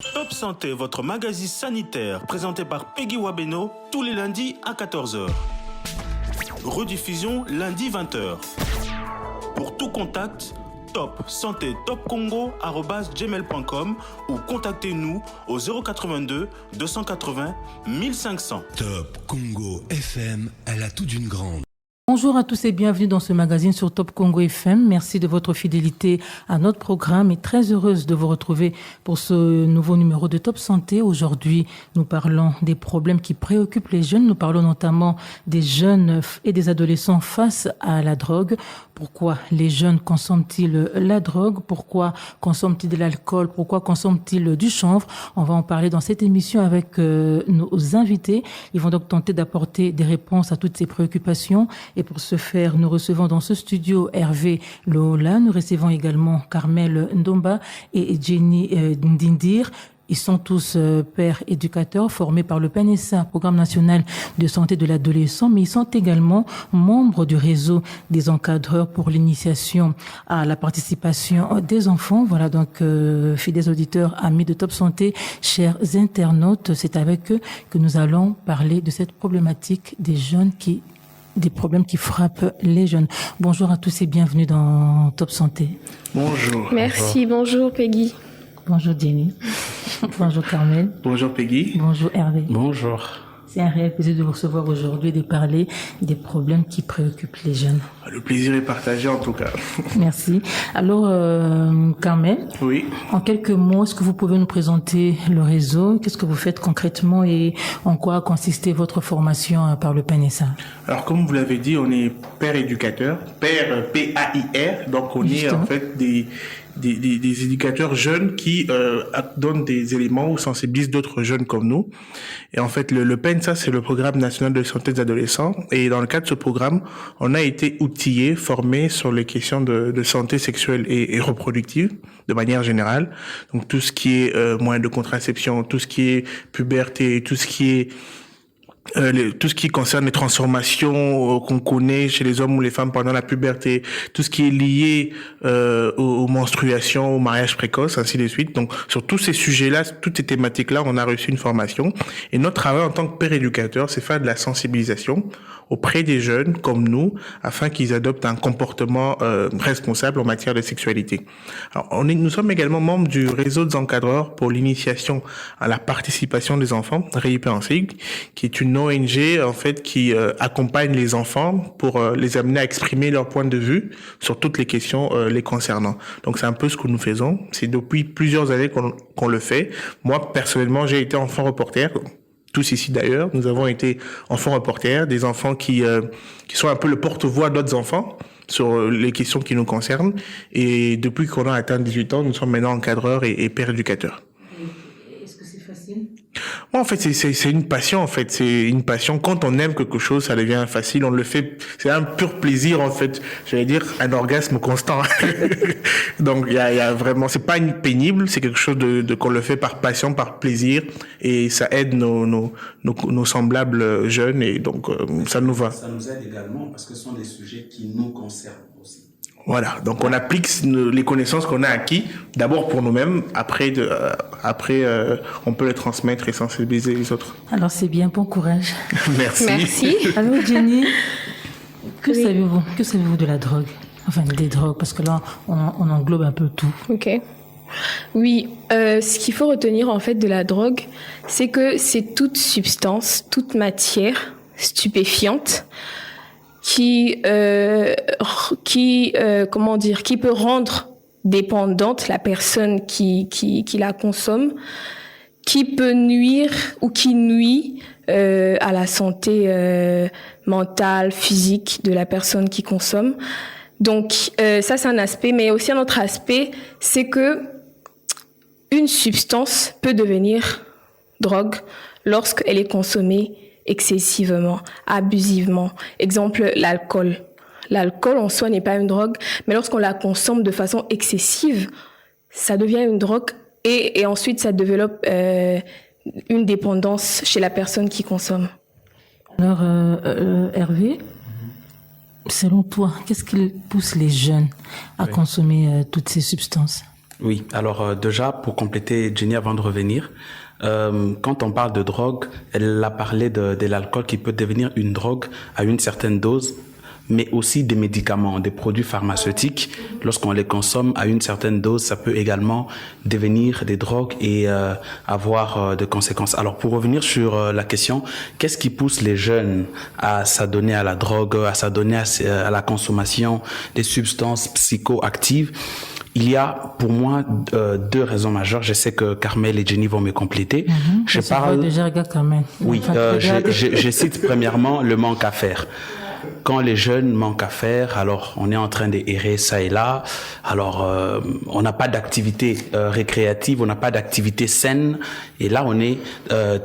Top Santé, votre magazine sanitaire, présenté par Peggy Wabeno, tous les lundis à 14h. Rediffusion lundi 20h. Pour tout contact, Top Santé topcongo@gmail.com ou contactez-nous au 082 280 1500. Top Congo FM, elle a tout d'une grande. Bonjour à tous et bienvenue dans ce magazine sur Top Congo FM. Merci de votre fidélité à notre programme et très heureuse de vous retrouver pour ce nouveau numéro de Top Santé. Aujourd'hui, nous parlons des problèmes qui préoccupent les jeunes. Nous parlons notamment des jeunes et des adolescents face à la drogue. Pourquoi les jeunes consomment-ils la drogue? Pourquoi consomment-ils de l'alcool? Pourquoi consomment-ils du chanvre? On va en parler dans cette émission avec nos invités. Ils vont donc tenter d'apporter des réponses à toutes ces préoccupations. Et pour ce faire, nous recevons dans ce studio Hervé Lola. Nous recevons également Carmel Ndomba et Jenny Ndindir. Ils sont tous pères éducateurs formés par le PNSA, Programme national de santé de l'adolescent, mais ils sont également membres du réseau des encadreurs pour l'initiation à la participation des enfants. Voilà donc, fidèles auditeurs, amis de Top Santé, chers internautes, c'est avec eux que nous allons parler de cette problématique des problèmes qui frappent les jeunes. Bonjour à tous et bienvenue dans Top Santé. Bonjour. Merci, bonjour Peggy. Bonjour Jenny. Bonjour Carmel. Bonjour Peggy. Bonjour Hervé. Bonjour. C'est un réel plaisir de vous recevoir aujourd'hui et de parler des problèmes qui préoccupent les jeunes. Le plaisir est partagé en tout cas. Merci. Alors, Carmel, Oui. en quelques mots, est-ce que vous pouvez nous présenter le réseau? Qu'est-ce que vous faites concrètement et en quoi consistait votre formation par le PNSA? Alors comme vous l'avez dit, on est père éducateur, père P-A-I-R, donc on Justement. est en fait des éducateurs jeunes qui donnent des éléments ou sensibilisent d'autres jeunes comme nous. Et en fait, le PNSA, c'est le Programme national de santé des adolescents. Et dans le cadre de ce programme, on a été outillés, formés sur les questions de santé sexuelle et reproductive, de manière générale. Donc tout ce qui est moyens de contraception, tout ce qui est puberté, tout ce qui concerne les transformations qu'on connaît chez les hommes ou les femmes pendant la puberté, tout ce qui est lié aux menstruations, au mariage précoce, ainsi de suite. Donc, sur tous ces sujets-là, toutes ces thématiques-là, on a reçu une formation. Et notre travail en tant que père éducateur, c'est faire de la sensibilisation auprès des jeunes comme nous, afin qu'ils adoptent un comportement responsable en matière de sexualité. Alors, nous sommes également membres du réseau des encadreurs pour l'initiation à la participation des enfants, RIP en sigle, qui est une ONG en fait qui accompagne les enfants pour les amener à exprimer leur point de vue sur toutes les questions les concernant. Donc c'est un peu ce que nous faisons. C'est depuis plusieurs années qu'on le fait. Moi personnellement, j'ai été enfant reporter. Tous ici d'ailleurs, nous avons été enfants reporters, des enfants qui sont un peu le porte-voix d'autres enfants sur les questions qui nous concernent. Et depuis qu'on a atteint 18 ans, nous sommes maintenant encadreurs et pères éducateurs. Est-ce que c'est facile? Moi, en fait, c'est une passion, en fait. C'est une passion. Quand on aime quelque chose, ça devient facile. On le fait. C'est un pur plaisir, en fait. J'allais dire un orgasme constant. Donc, il y a vraiment, c'est pas pénible. C'est quelque chose qu'on le fait par passion, par plaisir. Et ça aide nos semblables jeunes. Et donc, ça nous va. Ça nous aide également parce que ce sont des sujets qui nous concernent aussi. Voilà, donc on applique les connaissances qu'on a acquis, d'abord pour nous-mêmes, après on peut les transmettre et sensibiliser les autres. Alors c'est bien, bon courage. Merci. Merci. Alors Jenny, que savez-vous de la drogue? Enfin des drogues, parce que là on englobe un peu tout. Ok. Oui, ce qu'il faut retenir en fait de la drogue, c'est que c'est toute substance, toute matière stupéfiante qui peut rendre dépendante la personne qui la consomme, qui peut nuire ou qui nuit à la santé mentale, physique de la personne qui consomme. Donc ça c'est un aspect, mais aussi un autre aspect, c'est que une substance peut devenir drogue lorsqu'elle est consommée excessivement, abusivement. Exemple, l'alcool. L'alcool en soi n'est pas une drogue, mais lorsqu'on la consomme de façon excessive, ça devient une drogue et ensuite ça développe une dépendance chez la personne qui consomme. Alors, Hervé, selon toi, qu'est-ce qui pousse les jeunes à consommer toutes ces substances? Oui, alors déjà, pour compléter Jenny avant de revenir, quand on parle de drogue, elle a parlé de l'alcool qui peut devenir une drogue à une certaine dose, mais aussi des médicaments, des produits pharmaceutiques. Lorsqu'on les consomme à une certaine dose, ça peut également devenir des drogues et avoir de conséquences. Alors pour revenir sur la question, qu'est-ce qui pousse les jeunes à s'adonner à la drogue, à s'adonner à la consommation des substances psychoactives? Il y a pour moi deux raisons majeures. Je sais que Carmel et Jenny vont me compléter. Je parle déjà, Carmel. Oui, je cite premièrement le manque à faire. Quand les jeunes manquent à faire, alors on est en train d'errer ça et là, alors on n'a pas d'activité récréative, on n'a pas d'activité saine, et là on est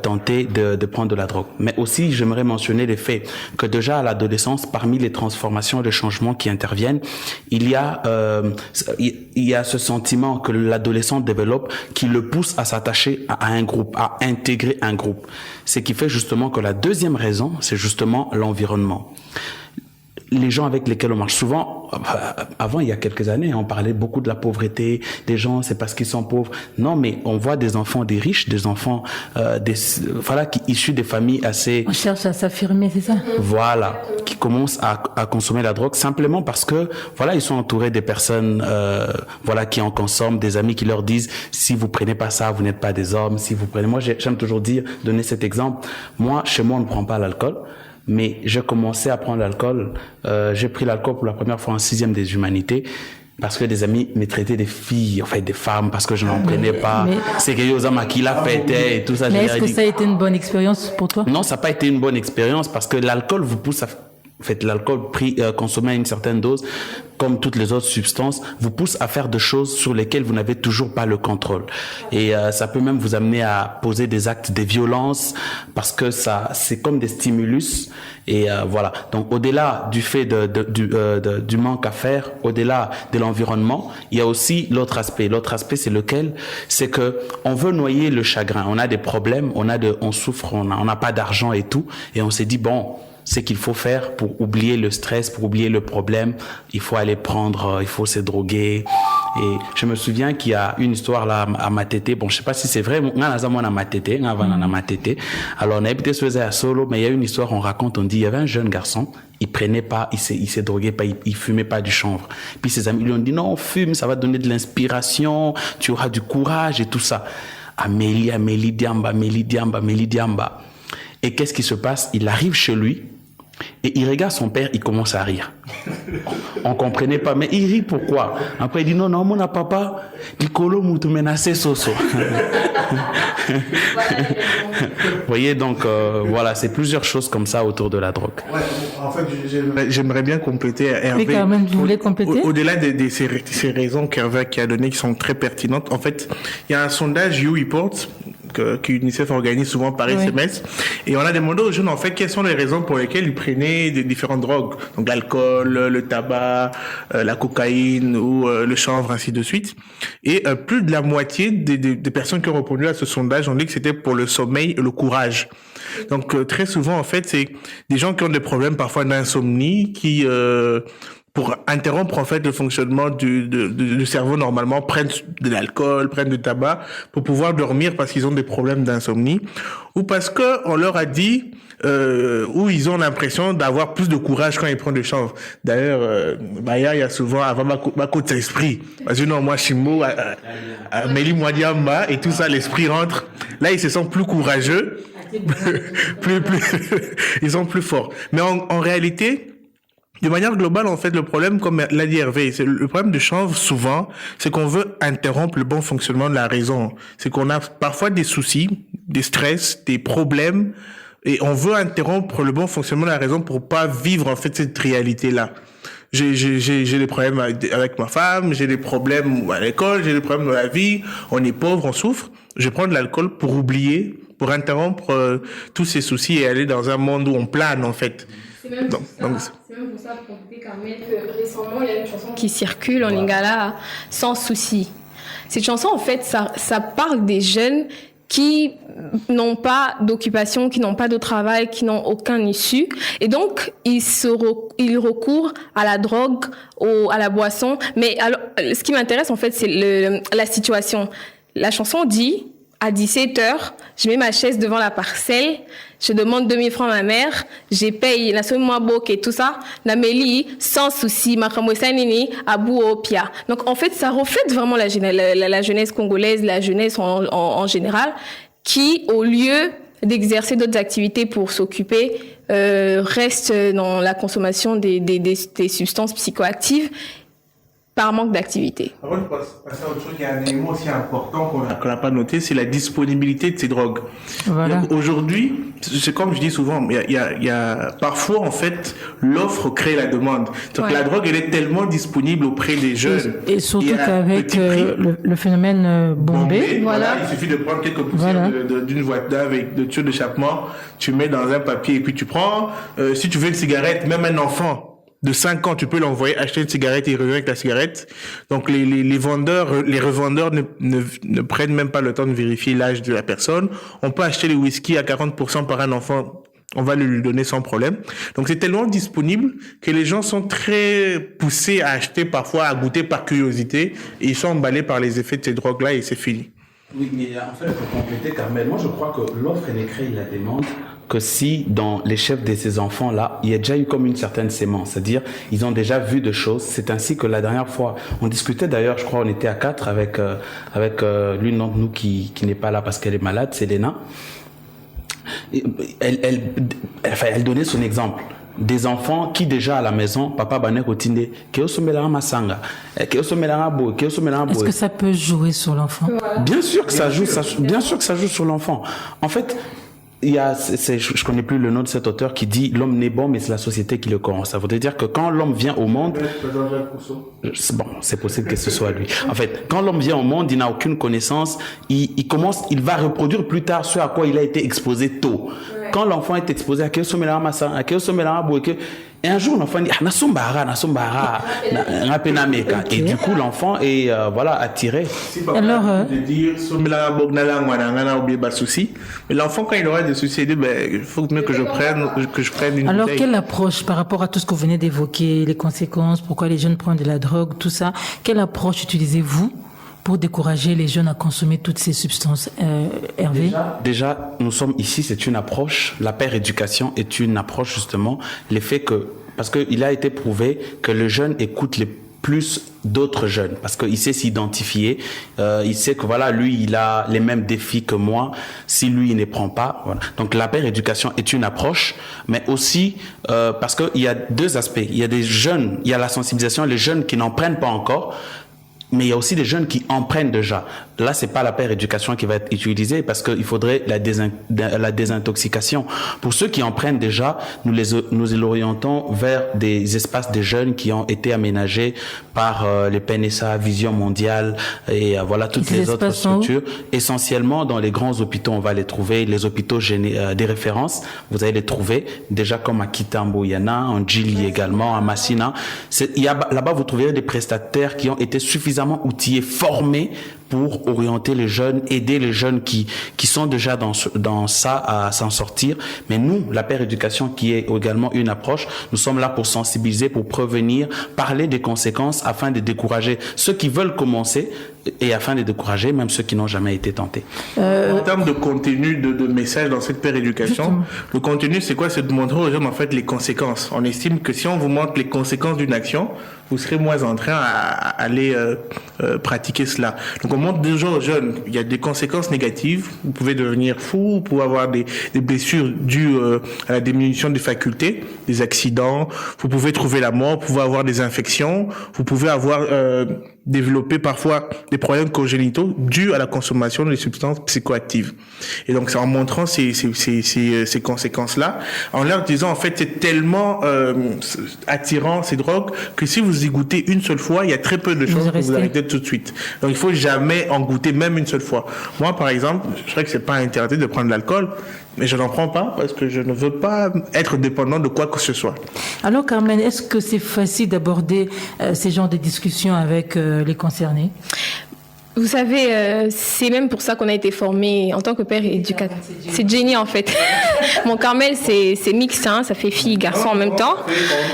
tenté de prendre de la drogue. Mais aussi, j'aimerais mentionner le fait que déjà à l'adolescence, parmi les transformations et les changements qui interviennent, il y a ce sentiment que l'adolescent développe qui le pousse à s'attacher à un groupe, à intégrer un groupe. Ce qui fait justement que la deuxième raison, c'est justement l'environnement. Les gens avec lesquels on marche souvent, avant il y a quelques années, on parlait beaucoup de la pauvreté, des gens c'est parce qu'ils sont pauvres. Non, mais on voit des enfants des riches, des enfants issus des familles assez... On cherche à s'affirmer, c'est ça? Voilà, qui commencent à consommer la drogue simplement parce que ils sont entourés des personnes qui en consomment, des amis qui leur disent si vous prenez pas ça, vous n'êtes pas des hommes. Si vous prenez, moi j'aime toujours donner cet exemple. Moi, chez moi, on ne prend pas l'alcool. Mais j'ai commencé à prendre l'alcool. J'ai pris l'alcool pour la première fois en 6e des humanités parce que des amis me traitaient des filles, des femmes, parce que je n'en prenais pas. C'est que les hommes qui la pétaient et tout ça. Mais est-ce que ça a été une bonne expérience pour toi? Non, ça n'a pas été une bonne expérience parce que l'alcool vous pousse à... l'alcool consommé à une certaine dose, comme toutes les autres substances, vous pousse à faire des choses sur lesquelles vous n'avez toujours pas le contrôle. Et ça peut même vous amener à poser des actes de violence parce que c'est comme des stimulus. Et voilà. Donc, au-delà du fait du manque à faire, au-delà de l'environnement, il y a aussi l'autre aspect. L'autre aspect, c'est lequel? C'est que on veut noyer le chagrin. On a des problèmes, on souffre, on n'a pas d'argent et tout. Et on s'est dit, ce qu'il faut faire pour oublier le stress, pour oublier le problème, il faut aller prendre, il faut se droguer. Et je me souviens qu'il y a une histoire là à Matete. Bon, je sais pas si c'est vrai. Alors, on a peut-être faisait à solo, mais il y a une histoire, on raconte, on dit, il y avait un jeune garçon, il prenait pas, il s'est drogué pas, il fumait pas du chanvre. Puis ses amis lui ont dit, non, fume, ça va donner de l'inspiration, tu auras du courage et tout ça. Amélie Diamba. Et qu'est-ce qui se passe? Il arrive chez lui et il regarde son père, il commence à rire. On comprenait pas, mais il rit pourquoi? Après il dit non, mon papa, Nicolo moutou menacé soso. Vous voyez, donc c'est plusieurs choses comme ça autour de la drogue. Ouais, en fait, j'aimerais bien compléter. Hervé, oui, quand même, vous voulez compléter? Au-delà de ces raisons qu'Hervé a données qui sont très pertinentes, en fait, il y a un sondage You Report que UNICEF organise souvent par SMS. Et on a demandé aux jeunes, en fait, quelles sont les raisons pour lesquelles ils prenaient des différentes drogues. Donc, l'alcool, le tabac, la cocaïne ou le chanvre, ainsi de suite. Et plus de la moitié des personnes qui ont répondu à ce sondage ont dit que c'était pour le sommeil et le courage. Donc, très souvent, en fait, c'est des gens qui ont des problèmes parfois d'insomnie qui... pour interrompre en fait le fonctionnement du cerveau normalement, prennent de l'alcool, prennent du tabac pour pouvoir dormir parce qu'ils ont des problèmes d'insomnie ou parce que on leur a dit où ils ont l'impression d'avoir plus de courage quand ils prennent du chanvre. D'ailleurs, il y a souvent avant ma côte d'esprit. Parce que non, moi Chimbo, Mélie Mwadiamba et tout ça, l'esprit rentre. Là, ils se sentent plus courageux, plus ils sont plus forts. Mais en réalité, de manière globale, en fait, le problème, comme l'a dit Hervé, c'est le problème du chanvre, souvent, c'est qu'on veut interrompre le bon fonctionnement de la raison. C'est qu'on a parfois des soucis, des stress, des problèmes, et on veut interrompre le bon fonctionnement de la raison pour pas vivre, en fait, cette réalité-là. J'ai des problèmes avec ma femme, j'ai des problèmes à l'école, j'ai des problèmes dans la vie, on est pauvre, on souffre. Je prends de l'alcool pour oublier, pour interrompre tous ces soucis et aller dans un monde où on plane, en fait. C'est même pour ça, pour compléter Carmel, que récemment, il y a une chanson qui circule en lingala, Sans souci. Cette chanson, en fait, ça parle des jeunes qui n'ont pas d'occupation, qui n'ont pas de travail, qui n'ont aucun issue. Et donc, ils recourent à la drogue, à la boisson. Mais alors, ce qui m'intéresse, en fait, c'est la situation. La chanson dit, à 17h, je mets ma chaise devant la parcelle, je demande 2000 francs à ma mère, j'ai payé, la somme moi bok et tout ça, Namélie, sans souci, Makamwesanini, Abou Opia. Donc, en fait, ça reflète vraiment la jeunesse congolaise, la jeunesse en général, qui, au lieu d'exercer d'autres activités pour s'occuper, reste dans la consommation des substances psychoactives par manque d'activité. Avant de passer à autre chose, il y a un élément aussi important qu'on n'a pas noté, c'est la disponibilité de ces drogues. Voilà. Donc, aujourd'hui, c'est comme je dis souvent, il y a parfois, en fait, l'offre crée la demande. Donc, la drogue, elle est tellement disponible auprès des jeunes. Et surtout qu'avec le phénomène Bombay, voilà, il suffit de prendre quelques poussières d'une voiture avec de tuyaux d'échappement, tu mets dans un papier et puis tu prends. Si tu veux une cigarette, même un enfant de 5 ans, tu peux l'envoyer acheter une cigarette et il revient avec la cigarette. Donc les vendeurs, les revendeurs ne prennent même pas le temps de vérifier l'âge de la personne. On peut acheter le whisky à 40% par un enfant, on va le lui donner sans problème. Donc c'est tellement disponible que les gens sont très poussés à acheter parfois, à goûter par curiosité, et ils sont emballés par les effets de ces drogues-là et c'est fini. Oui, mais en fait, pour compléter, Carmel, moi je crois que l'offre elle crée la demande que si dans les chefs de ces enfants-là, il y a déjà eu comme une certaine sémence, c'est-à-dire ils ont déjà vu de choses. C'est ainsi que la dernière fois, on discutait d'ailleurs, je crois, on était à 4 avec l'une d'entre nous qui n'est pas là parce qu'elle est malade, c'est Léna. Elle donnait son exemple. Des enfants qui déjà à la maison, papa banek otinde, masanga, est-ce que ça peut jouer sur l'enfant? Bien sûr que ça joue, bien sûr que ça joue sur l'enfant. En fait, il y a, je connais plus le nom de cet auteur qui dit l'homme n'est bon mais c'est la société qui le corrompt. Ça veut dire que quand l'homme vient au monde, bon, c'est possible que ce soit lui. En fait, quand l'homme vient au monde, il n'a aucune connaissance, il va reproduire plus tard ce à quoi il a été exposé tôt. Quand l'enfant est exposé à et un jour l'enfant dit et du coup l'enfant est attiré. Alors de dire mais l'enfant quand il aura des soucis, il dit il faut mieux que je prenne une alors bouteille. Quelle approche par rapport à tout ce que vous venez d'évoquer, les conséquences, pourquoi les jeunes prennent de la drogue, tout ça, quelle approche utilisez-vous pour décourager les jeunes à consommer toutes ces substances, Hervé? Déjà, nous sommes ici, c'est une approche, la paire éducation est une approche justement, l'effet que, parce qu'il a été prouvé que le jeune écoute les plus d'autres jeunes, parce qu'il sait s'identifier, il sait que voilà, lui, il a les mêmes défis que moi, si lui, il ne prend pas, voilà. Donc la paire éducation est une approche, mais aussi, parce qu'il y a deux aspects, il y a des jeunes, il y a la sensibilisation, les jeunes qui n'en prennent pas encore, mais il y a aussi des jeunes qui en prennent déjà. Là, c'est pas la paire éducation qui va être utilisée parce qu'il faudrait la désintoxication. Pour ceux qui en prennent déjà, nous les orientons vers des espaces de jeunes qui ont été aménagés par les PNSA, Vision Mondiale et voilà toutes les autres structures. Essentiellement dans les grands hôpitaux, on va les trouver, les hôpitaux des références, vous allez les trouver déjà comme à Kitambo, il y en a, en Djili également, à Massina. Là-bas, vous trouverez des prestataires qui ont été suffisamment outillés, formés pour orienter les jeunes, aider les jeunes qui sont déjà dans ça à s'en sortir. Mais nous, la paire éducation qui est également une approche, nous sommes là pour sensibiliser, pour prévenir, parler des conséquences afin de décourager ceux qui veulent commencer et afin de décourager même ceux qui n'ont jamais été tentés. En termes de contenu, de message dans cette paire éducation, le contenu c'est quoi? C'est de montrer aux jeunes en fait les conséquences. On estime que si on vous montre les conséquences d'une action, vous serez moins en train à aller pratiquer cela. Donc on montre déjà aux jeunes, il y a des conséquences négatives. Vous pouvez devenir fou, vous pouvez avoir des blessures dues à la diminution des facultés, des accidents. Vous pouvez trouver la mort, vous pouvez avoir des infections, vous pouvez avoir développer parfois des problèmes congénitaux dus à la consommation de substances psychoactives. Et donc c'est en montrant ces conséquences-là, en leur disant en fait c'est tellement attirant ces drogues que si vous y goûtez une seule fois, il y a très peu de chances que vous arrêtez tout de suite. Donc il faut jamais en goûter même une seule fois. Moi par exemple, je dirais que c'est pas interdit de prendre de l'alcool, mais je n'en prends pas parce que je ne veux pas être dépendant de quoi que ce soit. Alors Carmen, est-ce que c'est facile d'aborder ces genres de discussions avec les concernés? Vous savez, c'est même pour ça qu'on a été formé en tant que père éducateur. C'est Jenny en fait. Mon Carmel, c'est mixte, hein, ça fait fille, garçon en même temps.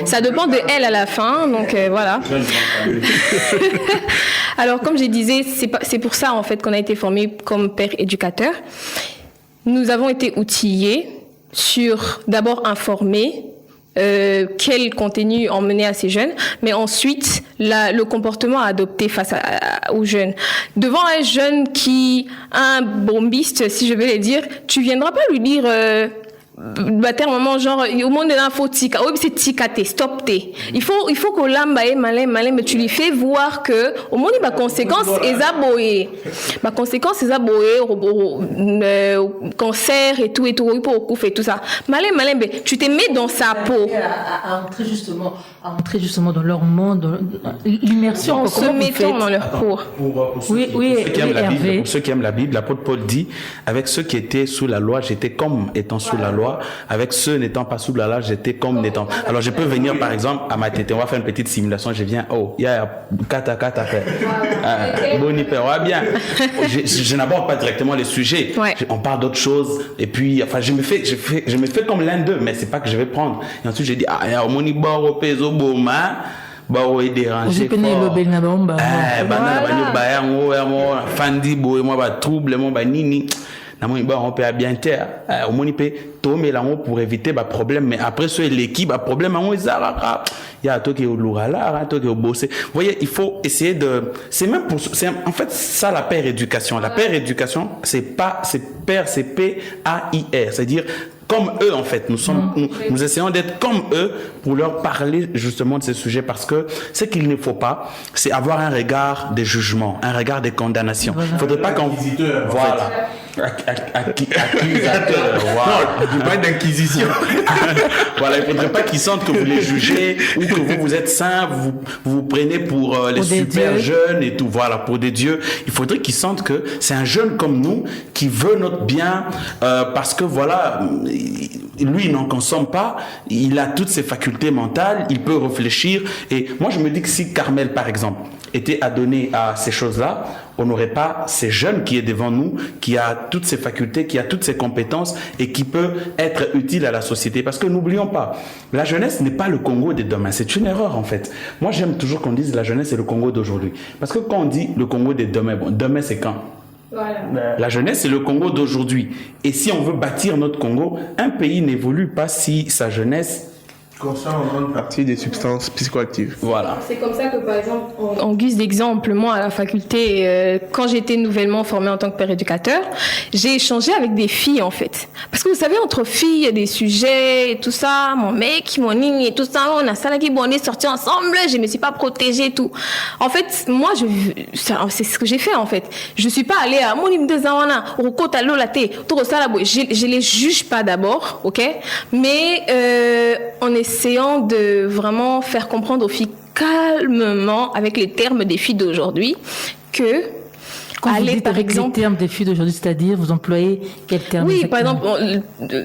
Ça dépend de elle à la fin, donc voilà. Alors comme je disais, c'est pour ça en fait qu'on a été formé comme père éducateur. Nous avons été outillés sur d'abord informer. Quel contenu emmener à ces jeunes, mais ensuite le comportement à adopter face aux jeunes. Devant un jeune un bombiste, si je vais le dire, tu viendras pas lui dire maman genre au monde de l'infotique oui c'est ticate stop t il faut que l'amba est malin mais tu lui fais voir que au monde il y a conséquences aboyées cancer et tout pour couper tout ça malin mais tu te mets dans sa peau à entrer justement dans leur monde l'immersion en se mettant dans leur peau. Pour ceux qui aiment la Bible, l'apôtre Paul dit avec ceux qui étaient sous la loi j'étais comme étant sous la loi. Avec ceux n'étant pas sous la loi, j'étais comme n'étant. Alors je peux venir par exemple à ma tête, on va faire une petite simulation. Je viens, il y a kata faire. Boni père, bien. Je n'aborde pas directement les sujets. Ouais. On parle d'autres choses. Et puis, enfin, je me fais comme l'un d'eux, mais c'est pas que je vais prendre. Et ensuite je dis, il y a au moni baro peso boma. Bawo est dérangé fort. Fandi bo moi ba trouble moi ba nini. On peut bien terre au moins peut tomber là pour éviter ba problème mais après ce l'équipe a problème on izaraka il y a toi qui au lourala toi qui au bosser vous voyez il faut essayer de c'est en fait ça la paire éducation c'est paire c'est PAIR c'est-à-dire comme eux en fait nous essayons d'être comme eux pour leur parler justement de ces sujets parce que ce qu'il ne faut pas c'est avoir un regard de jugement un regard de condamnation il ne faudrait pas qu'on voilà accusateur voilà pas d'inquisition voilà il ne faudrait pas qu'ils sentent que vous les jugez ou que vous êtes saints vous prenez pour les super jeunes et tout voilà pour des dieux il faudrait qu'ils sentent que c'est un jeune comme nous qui veut notre bien parce que voilà lui il n'en consomme pas il a toutes ses facultés mentales il peut réfléchir et moi je me dis que si Carmel par exemple était adonné à ces choses-là on n'aurait pas ces jeunes qui est devant nous qui a toutes ses facultés qui a toutes ses compétences et qui peut être utile à la société parce que n'oublions pas la jeunesse n'est pas le Congo de demain c'est une erreur en fait moi j'aime toujours qu'on dise la jeunesse c'est le Congo d'aujourd'hui parce que quand on dit le Congo de demain demain c'est quand voilà. La jeunesse, c'est le Congo d'aujourd'hui. Et si on veut bâtir notre Congo, un pays n'évolue pas si sa jeunesse consomme en grande partie des substances psychoactives. Voilà. C'est comme ça que, par exemple, en guise d'exemple, moi, à la faculté, quand j'étais nouvellement formée en tant que père éducateur, j'ai échangé avec des filles, en fait. Parce que vous savez, entre filles, il y a des sujets et tout ça, mon mec, mon ligne et tout ça, on a ça là qui on est sortis ensemble, je me suis pas protégée et tout. En fait, moi, c'est ce que j'ai fait, en fait. Je suis pas allée à mon ligne de Zawana, au côté à l'olaté, tout ça là, je les juge pas d'abord, ok? Mais, on essayant de vraiment faire comprendre aux filles calmement, avec les termes des filles d'aujourd'hui, que quand vous dites avec les termes des filles d'aujourd'hui, c'est-à-dire vous employez quels termes? Oui, par exemple,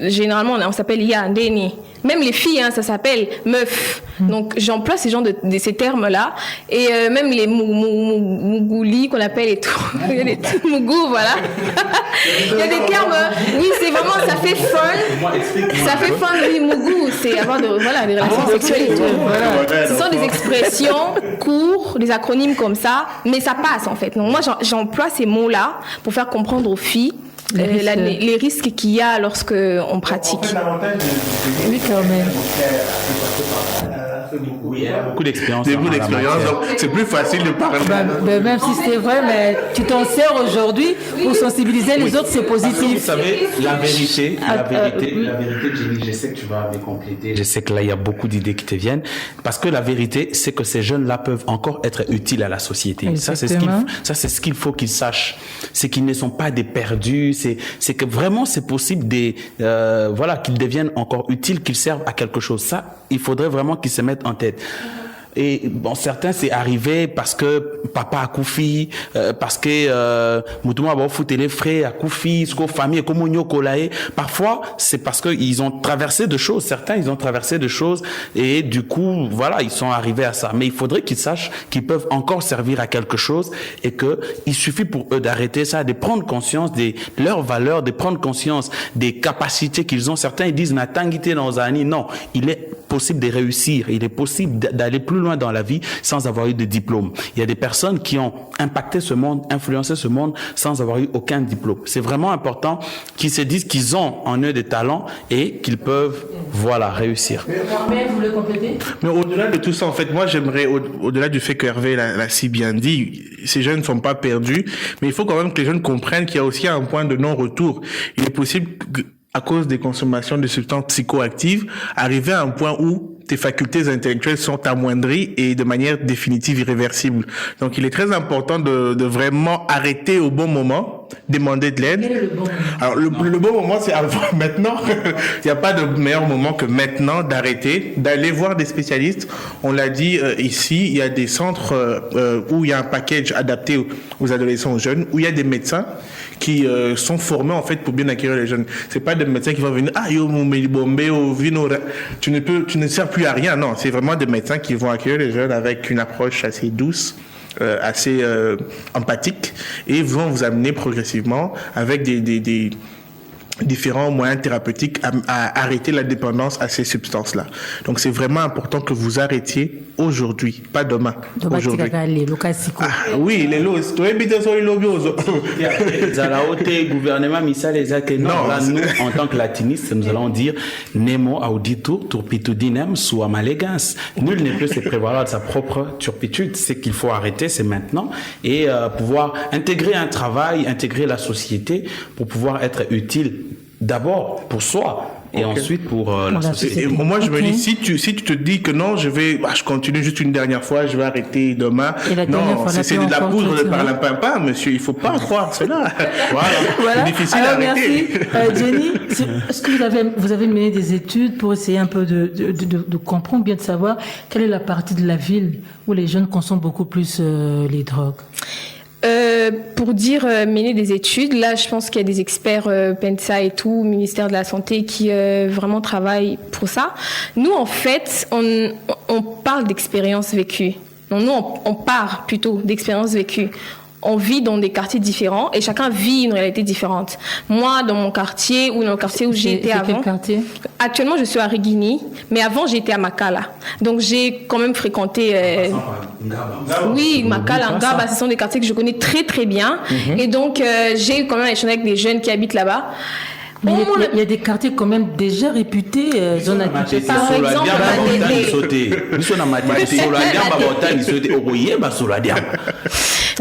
généralement on s'appelle ya, ndeni. Même les filles, hein, ça s'appelle meuf. Donc j'emploie ces ces termes-là et même les mougouli qu'on appelle et tout. Il y a des mougou, voilà. Il y a des termes. Oui, c'est vraiment ça fait fun. Ça fait fun, oui, mougou, c'est avoir des relations sexuelles et tout. Voilà. Ce sont des expressions courtes, des acronymes comme ça, mais ça passe en fait. Donc moi j'emploie ces mots-là pour faire comprendre aux filles les risques qu'il y a lorsque on pratique. Oui, quand même. Oui, beaucoup d'expérience. Donc c'est plus facile de parler. Même si c'est vrai, mais tu t'en sers aujourd'hui pour sensibiliser les autres, c'est positif. Vous savez, la vérité, Jenny, je sais que tu vas me compléter. Je sais que là, il y a beaucoup d'idées qui te viennent. Parce que la vérité, c'est que ces jeunes-là peuvent encore être utiles à la société. Exactement. Ça, c'est ce qu'il faut qu'ils sachent. C'est qu'ils ne sont pas des perdus. C'est que vraiment, c'est possible qu'ils deviennent encore utiles, qu'ils servent à quelque chose. Ça, il faudrait vraiment qu'ils se mettent en tête. Et bon, certains, c'est arrivé parce que papa a koufi, parce que Moutouma va foutre les frais à koufi, ce famille comme parfois, c'est parce qu'ils ont traversé de choses. Certains, ils ont traversé de choses et du coup, voilà, ils sont arrivés à ça. Mais il faudrait qu'ils sachent qu'ils peuvent encore servir à quelque chose et que il suffit pour eux d'arrêter ça, de prendre conscience de leurs valeurs, de prendre conscience des capacités qu'ils ont. Certains, ils disent, natangité dans un non, il est possible de réussir, il est possible d'aller plus loin dans la vie sans avoir eu de diplôme. Il y a des personnes qui ont impacté ce monde, influencé ce monde sans avoir eu aucun diplôme. C'est vraiment important qu'ils se disent qu'ils ont en eux des talents et qu'ils peuvent, voilà, réussir. Mais vous voulez compléter? Mais au-delà de tout ça, en fait, moi, j'aimerais, au-delà du fait que Hervé l'a si bien dit, ces jeunes ne sont pas perdus, mais il faut quand même que les jeunes comprennent qu'il y a aussi un point de non-retour. Il est possible à cause des consommations de substances psychoactives, arriver à un point où tes facultés intellectuelles sont amoindries et de manière définitive irréversible. Donc, il est très important de vraiment arrêter au bon moment, demander de l'aide. Quel est le bon moment? Alors, le bon moment, c'est maintenant. Il n'y a pas de meilleur moment que maintenant d'arrêter, d'aller voir des spécialistes. On l'a dit ici, il y a des centres où il y a un package adapté aux adolescents, aux jeunes, où il y a des médecins qui sont formés en fait pour bien accueillir les jeunes. C'est pas des médecins qui vont venir tu ne sers plus à rien. Non, c'est vraiment des médecins qui vont accueillir les jeunes avec une approche assez douce, assez empathique, et vont vous amener progressivement avec des différents moyens thérapeutiques à arrêter la dépendance à ces substances-là. Donc c'est vraiment important que vous arrêtiez aujourd'hui, pas demain. Aujourd'hui. Ah, oui, les lots. Gouvernement non, là, nous, en tant que latinistes, nous allons dire Nemo auditur turpitudinem sua malegens. Nul ne peut se prévaloir de sa propre turpitude. C'est qu'il faut arrêter, c'est maintenant, et pouvoir intégrer un travail, intégrer la société pour pouvoir être utile d'abord pour soi. Et ensuite pour la société. Et moi, je me dis, si tu te dis que non, je continue juste une dernière fois, je vais arrêter demain. Non, c'est de la poudre de parlimpinpin, monsieur. Il faut pas croire cela. Voilà. C'est difficile à arrêter. Merci. Jenny, est-ce que vous avez mené des études pour essayer un peu de comprendre, bien de savoir quelle est la partie de la ville où les jeunes consomment beaucoup plus les drogues? Pour dire mener des études, là je pense qu'il y a des experts PENSA et tout, ministère de la Santé qui vraiment travaillent pour ça. Nous en fait, on parle d'expériences vécues. Donc, nous on part plutôt d'expériences vécues. On vit dans des quartiers différents et chacun vit une réalité différente. Moi, dans mon quartier ou dans le quartier où j'ai été avant. Quel quartier? Actuellement, je suis à Riguini, mais avant, j'étais à Makala. Donc, j'ai quand même fréquenté. Oui, Makala, Ngaba, ce sont des quartiers que je connais très très bien. Et donc, j'ai quand même échangé avec des jeunes qui habitent là-bas. Mais il y a des quartiers quand même déjà réputés, zone habitée. Par exemple,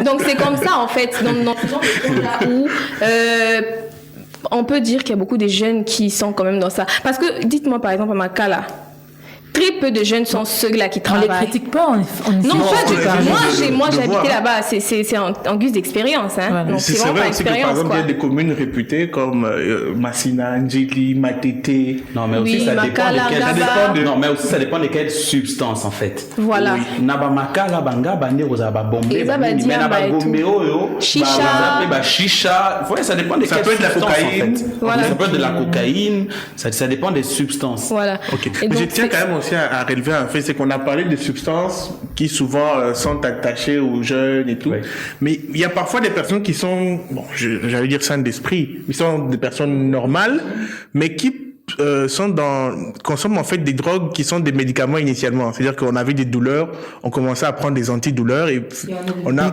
donc c'est comme ça en fait, dans ce genre là où on peut dire qu'il y a beaucoup de jeunes qui sont quand même dans ça. Parce que dites-moi par exemple à Makala, très peu de jeunes sont ceux-là qui travaillent. On les critique pas, on non, pas du tout. Moi, j'ai habité là-bas. C'est en guise d'expérience. Hein. Voilà. Donc, c'est vrai aussi que, par exemple, il y a des communes réputées comme Massina, Ndjili, Matete. Non, mais aussi, ça dépend desquelles substances, en fait. Voilà. Nabamakala, Banga, Bande, Rosaba, Bombe, Chicha. Ça dépend desquelles substances. Ça peut être de la cocaïne. Ça peut être de la cocaïne. Ça dépend des substances. Voilà. Je tiens quand même aussi à relever un fait, c'est qu'on a parlé de substances qui souvent sont attachées aux jeunes et tout, mais il y a parfois des personnes qui sont, j'allais dire saines d'esprit, ils sont des personnes normales, mais qui consomment en fait des drogues qui sont des médicaments initialement. C'est-à-dire qu'on avait des douleurs, on commençait à prendre des antidouleurs et on a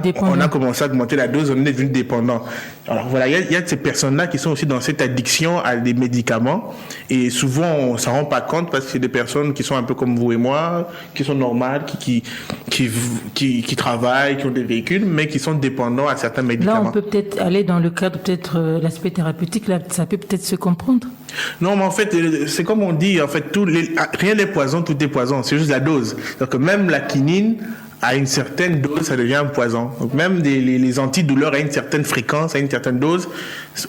commencé à augmenter la dose, on est devenu dépendant. Alors voilà, il y a ces personnes-là qui sont aussi dans cette addiction à des médicaments et souvent on s'en rend pas compte parce que c'est des personnes qui sont un peu comme vous et moi, qui sont normales, qui travaillent, qui ont des véhicules, mais qui sont dépendants à certains médicaments. Là, on peut peut-être aller dans le cadre l'aspect thérapeutique, là, ça peut peut-être se comprendre. Non, mais en fait, c'est comme on dit, en fait, rien n'est poison, tout est poison. C'est juste la dose. Donc, même la quinine à une certaine dose, ça devient un poison. Donc même les antidouleurs à une certaine fréquence, à une certaine dose,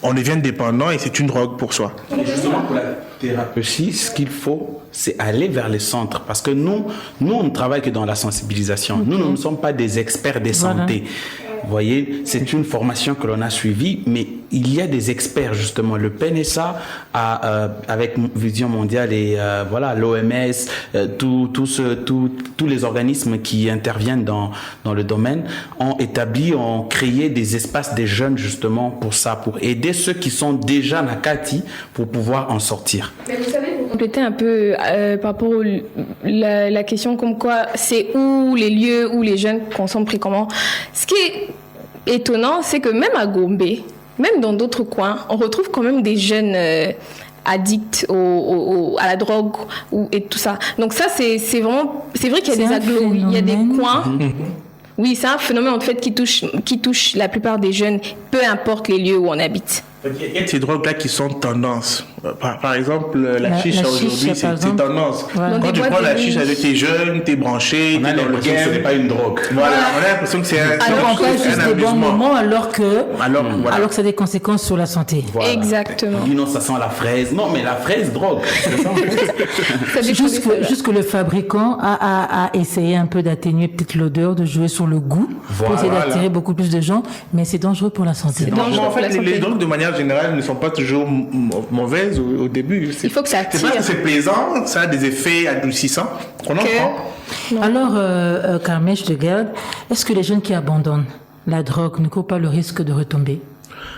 on devient dépendant et c'est une drogue pour soi. Et justement, pour la thérapeutie, ce qu'il faut, c'est aller vers les centres. Parce que nous on ne travaille que dans la sensibilisation. Nous ne sommes pas des experts des santé. Vous voyez, c'est une formation que l'on a suivie, mais il y a des experts, justement. Le PNSA, avec Vision Mondiale et l'OMS, tous les organismes qui interviennent dans le domaine, ont créé des espaces des jeunes, justement, pour ça, pour aider ceux qui sont déjà nakati pour pouvoir en sortir. Mais vous savez, pour compléter un peu par rapport à la question comme quoi c'est où les lieux où les jeunes consomment fréquemment. Ce qui est étonnant, c'est que même à Gombe, même dans d'autres coins, on retrouve quand même des jeunes addicts à la drogue et tout ça. Donc ça, c'est vrai qu'il y a des agglos, il y a des coins. Oui, c'est un phénomène en fait qui touche la plupart des jeunes, peu importe les lieux où on habite. Il y a ces drogues-là qui sont tendances. Par exemple, la chicha aujourd'hui, c'est tendance. Voilà. Quand tu prends la chicha avec tes jeunes, t'es branché, On a t'es dans le l'impression que ce n'est game. pas une drogue. Voilà, on a l'impression que c'est Alors on passe juste des bons amusement. moments alors que Voilà. ça a des conséquences sur la santé. Voilà. Exactement. Oui, non, ça sent la fraise. Non, mais la fraise, drogue. C'est ça. Ça dépend des fois. Juste que le fabricant a essayé un peu d'atténuer peut-être l'odeur, de jouer sur le goût pour essayer d'attirer beaucoup plus de gens, mais c'est dangereux pour la santé. dangereux. Non, en pour la fait, santé. les drogues de manière générale ne sont pas toujours mauvaises au début. Il faut que ça C'est parce attire. que c'est plaisant, ça a des effets adoucissants qu'on en prend. Alors, Carmen, je te garde. Est-ce que les jeunes qui abandonnent la drogue ne courent pas le risque de retomber?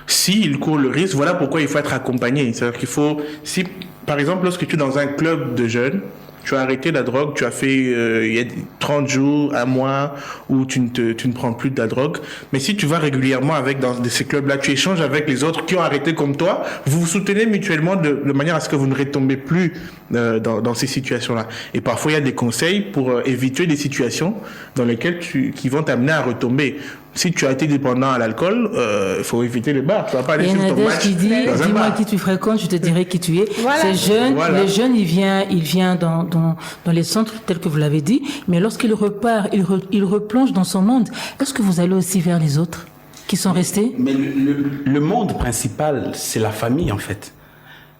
S'ils courent le risque, voilà pourquoi il faut être accompagné. C'est-à-dire qu'il faut, si par exemple, lorsque tu es dans un club de jeunes, tu as arrêté la drogue, tu as fait il y a 30 jours, un mois où tu ne prends plus de la drogue. Mais si tu vas régulièrement dans ces clubs-là, tu échanges avec les autres qui ont arrêté comme toi, vous vous soutenez mutuellement de manière à ce que vous ne retombez plus dans ces situations-là. Et parfois, il y a des conseils pour éviter des situations dans lesquelles qui vont t'amener à retomber. Si tu as été dépendant à l'alcool, il faut éviter les bars. Tu vas pas aller Il y a sur un ton adage match qui dit, dans un dis-moi bar. qui tu fréquentes, je te dirai qui tu es. Voilà. Ces jeunes, Voilà. les jeunes, il vient dans les centres tels que vous l'avez dit, mais lorsqu'il repart, il replonge dans son monde. Est-ce que vous allez aussi vers les autres qui sont restés? Mais le monde principal, c'est la famille, en fait.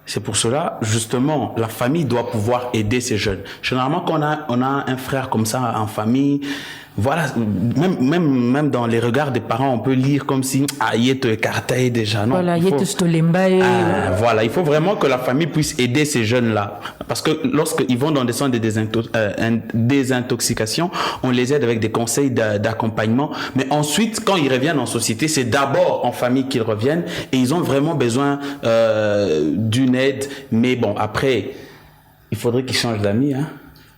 C'est pour cela, justement, la famille doit pouvoir aider ces jeunes. Généralement, quand on a un frère comme ça en famille, voilà, même dans les regards des parents, on peut lire comme si il est écarté déjà. Non, Voilà, il faut- voilà, il faut vraiment que la famille puisse aider ces jeunes-là. Parce que lorsqu'ils vont dans des centres de désintoxication, on les aide avec des conseils d'accompagnement. Mais ensuite, quand ils reviennent en société, c'est d'abord en famille qu'ils reviennent et ils ont vraiment besoin d'une aide. Mais bon, après, il faudrait qu'ils changent d'amis, hein.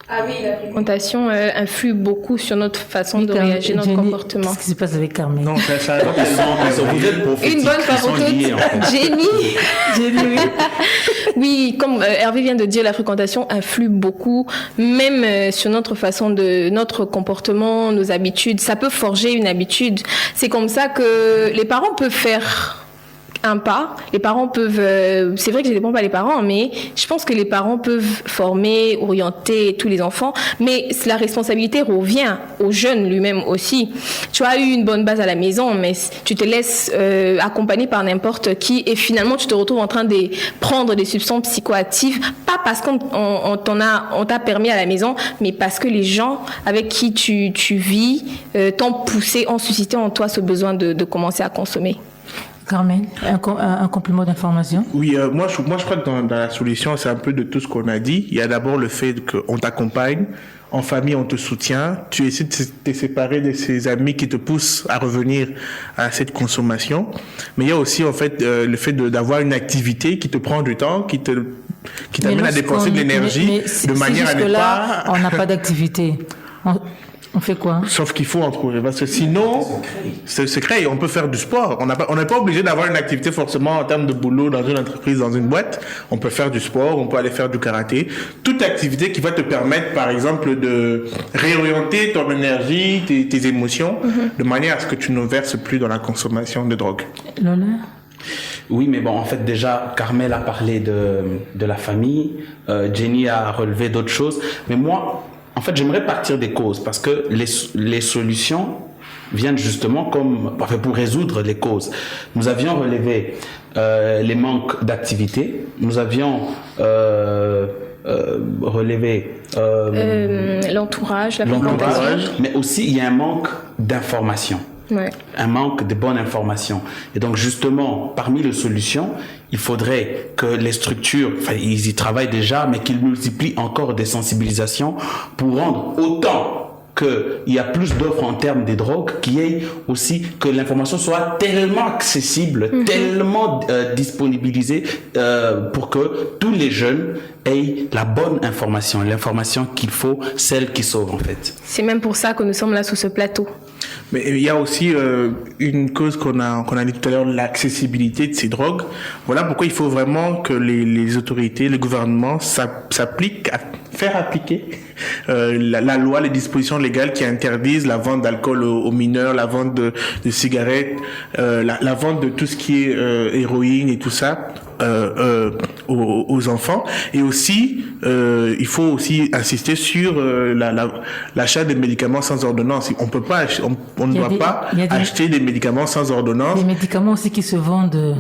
Ah oui, la fréquentation influe beaucoup sur notre façon de réagir, notre Jenny, comportement. Qu'est-ce qui se passe avec Carmen? Non, ça Vous êtes prophétique, Une bonne ils sont liés, en favorite. fait. Jenny. Oui, comme Hervé vient de dire, la fréquentation influe beaucoup, même sur notre façon notre comportement, nos habitudes. Ça peut forger une habitude. C'est comme ça que les parents peuvent faire un pas. Les parents peuvent, c'est vrai que je ne dépends pas des parents, mais je pense que les parents peuvent former, orienter tous les enfants, mais la responsabilité revient au jeune lui-même aussi. Tu as eu une bonne base à la maison, mais tu te laisses accompagner par n'importe qui et finalement tu te retrouves en train de prendre des substances psychoactives, pas parce qu'on t'a permis à la maison, mais parce que les gens avec qui tu vis t'ont poussé, ont suscité en toi ce besoin de commencer à consommer. Carmen, un complément d'information? Oui, moi je crois que dans la solution, c'est un peu de tout ce qu'on a dit. Il y a d'abord le fait qu'on t'accompagne, en famille on te soutient, tu essaies de te séparer de ces amis qui te poussent à revenir à cette consommation. Mais il y a aussi en fait le fait d'avoir une activité qui te prend du temps, qui t'amène à dépenser de l'énergie de manière à ne là, pas... on n'a pas d'activité. On fait quoi? Sauf qu'il faut en trouver, parce que sinon, c'est secret. On peut faire du sport. On n'est pas obligé d'avoir une activité forcément en termes de boulot dans une entreprise, dans une boîte. On peut faire du sport, on peut aller faire du karaté. Toute activité qui va te permettre, par exemple, de réorienter ton énergie, tes émotions, de manière à ce que tu ne verses plus dans la consommation de drogue. Lola? Oui, mais bon, en fait, déjà, Carmel a parlé de la famille, Jenny a relevé d'autres choses, mais moi, En fait, j'aimerais partir des causes parce que les solutions viennent justement pour résoudre les causes. Nous avions relevé les manques d'activité, nous avions relevé l'entourage, la fréquentation. mais aussi il y a un manque d'information. Ouais. Un manque de bonne information. Et donc justement, parmi les solutions, il faudrait que les structures, ils y travaillent déjà, mais qu'ils multiplient encore des sensibilisations pour rendre autant qu'il y a plus d'offres en termes des drogues, qu'il y ait aussi que l'information soit tellement accessible, tellement disponibilisée pour que tous les jeunes aient la bonne information, l'information qu'il faut, celle qui sauve en fait. C'est même pour ça que nous sommes là sur ce plateau. Mais il y a aussi une cause qu'on a dit tout à l'heure, l'accessibilité de ces drogues. Voilà pourquoi il faut vraiment que les autorités, le gouvernement s'appliquent à faire appliquer la loi, les dispositions légales qui interdisent la vente d'alcool aux mineurs, la vente de cigarettes, la vente de tout ce qui est héroïne et tout ça aux enfants. Et aussi, il faut aussi insister sur l'achat des médicaments sans ordonnance. On peut pas, on ne doit pas acheter des médicaments sans ordonnance. Des médicaments aussi qui se vendent,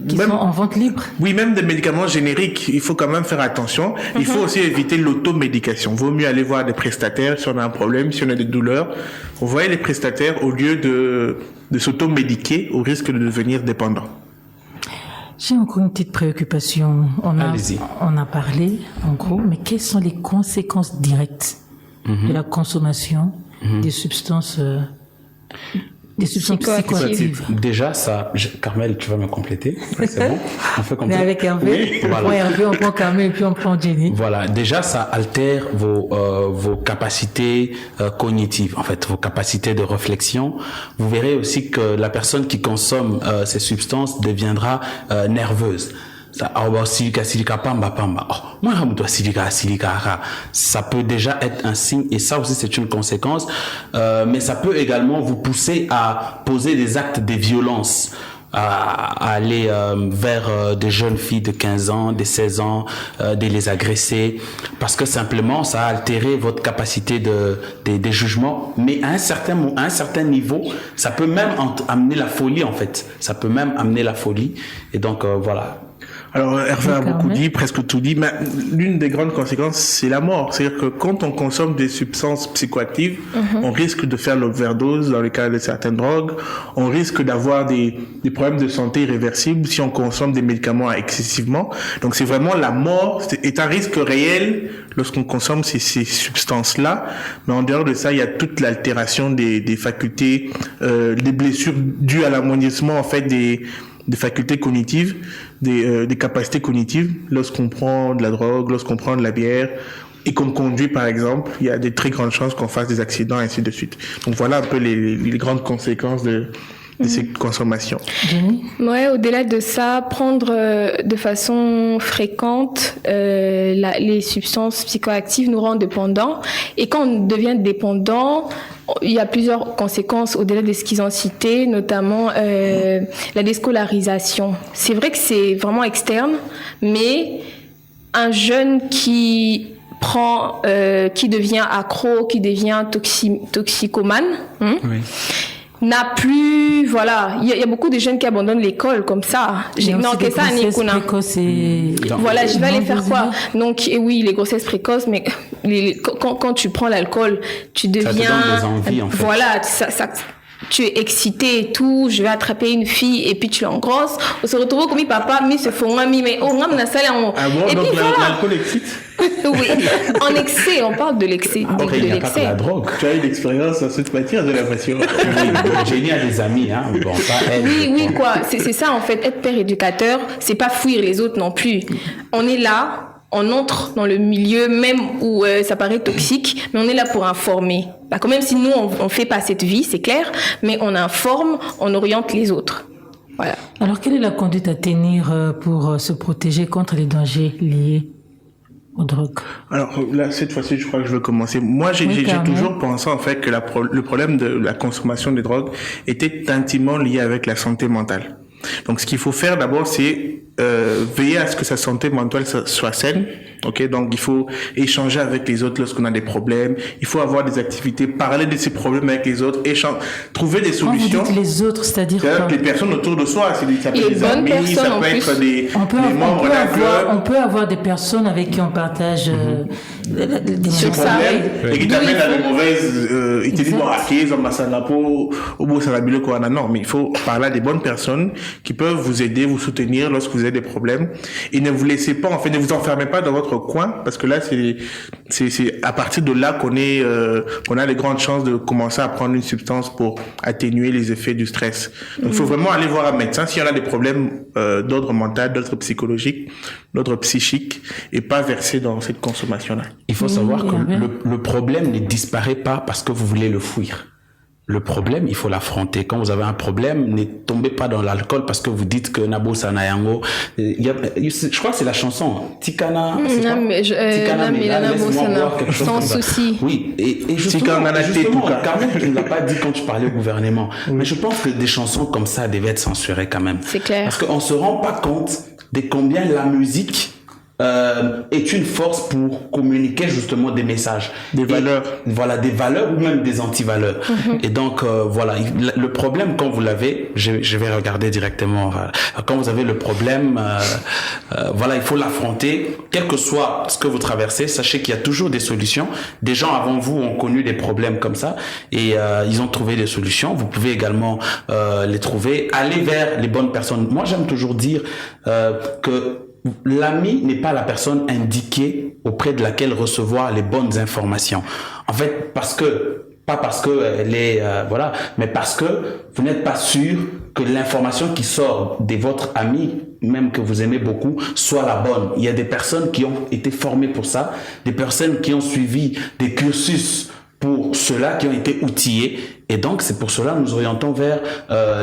sont en vente libre. Oui, même des médicaments génériques, il faut quand même faire attention. Il faut aussi éviter l'automédication. Vaut mieux aller voir des prestataires si on a un problème, si on a des douleurs. On voit les prestataires au lieu de s'automédiquer au risque de devenir dépendant. J'ai encore une petite préoccupation. On a parlé, en gros, mais quelles sont les conséquences directes de la consommation des substances psychoactives? Déjà, Carmel, tu vas me compléter. C'est bon? On fait comme mais ça. avec Hervé, on prend Hervé, on prend Carmel et puis on prend Jenny. Voilà. Déjà, ça altère vos capacités cognitives, en fait, vos capacités de réflexion. Vous verrez aussi que la personne qui consomme ces substances deviendra nerveuse. Ça peut déjà être un signe et ça aussi c'est une conséquence, mais ça peut également vous pousser à poser des actes de violence, à aller vers des jeunes filles de 15 ans, de 16 ans, de les agresser, parce que simplement ça a altéré votre capacité des jugements, mais à un certain niveau, ça peut même amener la folie en fait, ça peut même amener la folie, et donc voilà. Alors, Hervé a beaucoup dit, presque tout dit, mais l'une des grandes conséquences, c'est la mort. C'est-à-dire que quand on consomme des substances psychoactives, on risque de faire l'overdose dans le cas de certaines drogues, on risque d'avoir des problèmes de santé irréversibles si on consomme des médicaments excessivement. Donc, c'est vraiment la mort est un risque réel lorsqu'on consomme ces substances-là. Mais en dehors de ça, il y a toute l'altération des facultés, des blessures dues à l'amoindrissement, en fait, des facultés cognitives, des capacités cognitives. Lorsqu'on prend de la drogue, lorsqu'on prend de la bière et qu'on conduit par exemple, il y a des très grandes chances qu'on fasse des accidents et ainsi de suite. Donc voilà un peu les grandes conséquences de ces consommations. Ouais, au-delà de ça, prendre de façon fréquente les substances psychoactives nous rend dépendants. Et quand on devient dépendant, il y a plusieurs conséquences au-delà de ce qu'ils ont cité, notamment la déscolarisation. C'est vrai que c'est vraiment externe, mais un jeune qui devient accro, qui devient toxicomane, oui. N'a plus, voilà, il y a beaucoup de jeunes qui abandonnent l'école comme ça. Non, que ça, précoces et... Voilà, je vais aller faire quoi? Donc, oui, les grossesses précoces, mais quand tu prends l'alcool, tu deviens, ça te donne des envies, en fait. Voilà, tu es excité et tout, je vais attraper une fille et puis tu l'engrosses. On se retrouve comme papa, mais se font ami, mais on a na salle en. Ah bon, et donc puis voilà. l'alcool excite? Oui, en excès, on parle de l'excès. Il n'y a pas que la drogue. Tu as eu l'expérience dans cette matière, j'ai l'impression. Jenny a des amis, hein. Bon, pas elle. Oui, quoi. C'est ça, en fait. Être père éducateur, c'est pas fuir les autres non plus. On est là, on entre dans le milieu, même où ça paraît toxique, mais on est là pour informer. Bah, quand même si nous, on fait pas cette vie, c'est clair, mais on informe, on oriente les autres. Voilà. Alors, quelle est la conduite à tenir pour se protéger contre les dangers liés aux drogues? Alors là, cette fois-ci, je crois que je veux commencer. Moi, j'ai toujours pensé en fait que le problème de la consommation des drogues était intimement lié avec la santé mentale. Donc, ce qu'il faut faire d'abord, c'est veiller à ce que sa santé mentale soit saine. Ok, donc il faut échanger avec les autres lorsqu'on a des problèmes. Il faut avoir des activités, parler de ces problèmes avec les autres, trouver des solutions. Quand vous dites les autres, c'est-à-dire quoi? Les personnes autour de soi, ça peut être Les des bonnes amis, personnes ça en peut plus. être des membres d'un club. On peut avoir des personnes avec qui on partage des Sur ça. Problème, et qui t'amènent à de mauvaises, ils te disent, bon, ok, ils ont massé la peau, au bout, ça va bien le corona. Non, mais il faut parler à des bonnes personnes qui peuvent vous aider, vous soutenir lorsque vous avez des problèmes. Et ne vous laissez pas, en fait, ne vous enfermez pas dans votre coin, parce que là, c'est à partir de là qu'on a les grandes chances de commencer à prendre une substance pour atténuer les effets du stress. Donc, il faut vraiment aller voir un médecin s'il y en a des problèmes d'ordre mental, d'ordre psychologique, d'ordre psychique, et pas verser dans cette consommation-là. Il faut savoir que le problème ne disparaît pas parce que vous voulez le fuir. Le problème, il faut l'affronter. Quand vous avez un problème, ne tombez pas dans l'alcool parce que vous dites que Nabo Sanayango. Je crois que c'est la chanson. Tikana. Non, mais sans souci. Oui, et justement, Carmen, tu ne l'as pas dit quand tu parlais au gouvernement. Mais je pense que des chansons comme ça devaient être censurées quand même. C'est clair. Parce qu'on se rend pas compte de combien la musique est une force pour communiquer justement des messages, des valeurs, voilà, des valeurs ou même des antivaleurs. Et donc voilà, le problème quand vous l'avez, je vais regarder directement. Quand vous avez le problème, voilà, il faut l'affronter, quel que soit ce que vous traversez. Sachez qu'il y a toujours des solutions. Des gens avant vous ont connu des problèmes comme ça et ils ont trouvé des solutions. Vous pouvez également les trouver. Aller vers les bonnes personnes. Moi, j'aime toujours dire que l'ami n'est pas la personne indiquée auprès de laquelle recevoir les bonnes informations. En fait, pas parce que elle est voilà, mais parce que vous n'êtes pas sûr que l'information qui sort de votre ami, même que vous aimez beaucoup, soit la bonne. Il y a des personnes qui ont été formées pour ça, des personnes qui ont suivi des cursus pour ceux-là, qui ont été outillés. Et donc, c'est pour cela que nous orientons vers